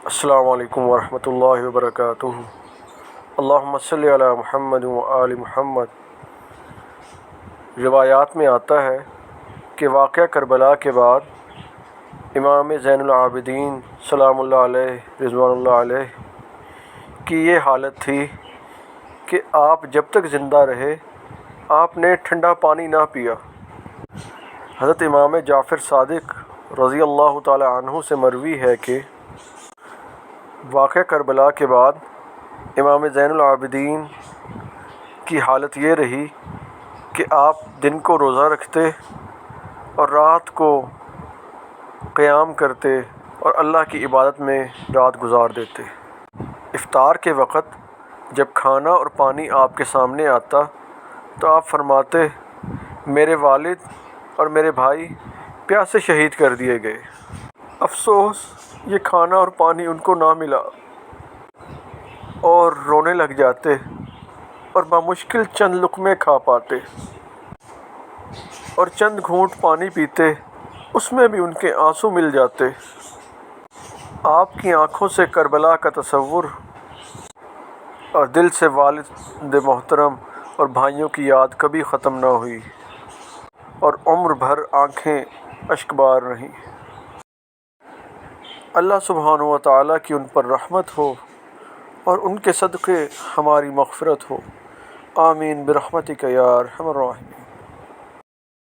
السلام علیکم ورحمۃ اللہ وبرکاتہ۔ اللہم صلی علی محمد و آل محمد۔ روایات میں آتا ہے کہ واقعہ کربلا کے بعد امام زین العابدین سلام اللہ علیہ رضوان اللہ علیہ کی یہ حالت تھی کہ آپ جب تک زندہ رہے آپ نے ٹھنڈا پانی نہ پیا۔ حضرت امام جعفر صادق رضی اللہ تعالی عنہ سے مروی ہے کہ واقعہ کربلا کے بعد امام زین العابدین کی حالت یہ رہی کہ آپ دن کو روزہ رکھتے اور رات کو قیام کرتے اور اللہ کی عبادت میں رات گزار دیتے۔ افطار کے وقت جب کھانا اور پانی آپ کے سامنے آتا تو آپ فرماتے، میرے والد اور میرے بھائی پیاس سے شہید کر دیے گئے، افسوس یہ کھانا اور پانی ان کو نہ ملا، اور رونے لگ جاتے اور بمشکل چند لقمے کھا پاتے اور چند گھونٹ پانی پیتے، اس میں بھی ان کے آنسو مل جاتے۔ آپ کی آنکھوں سے کربلا کا تصور اور دل سے والد محترم اور بھائیوں کی یاد کبھی ختم نہ ہوئی اور عمر بھر آنکھیں اشک بار رہیں۔ اللہ سبحانہ و تعالیٰ کی ان پر رحمت ہو اور ان کے صدقے ہماری مغفرت ہو، آمین برحمتک یا ارحم الراحمین۔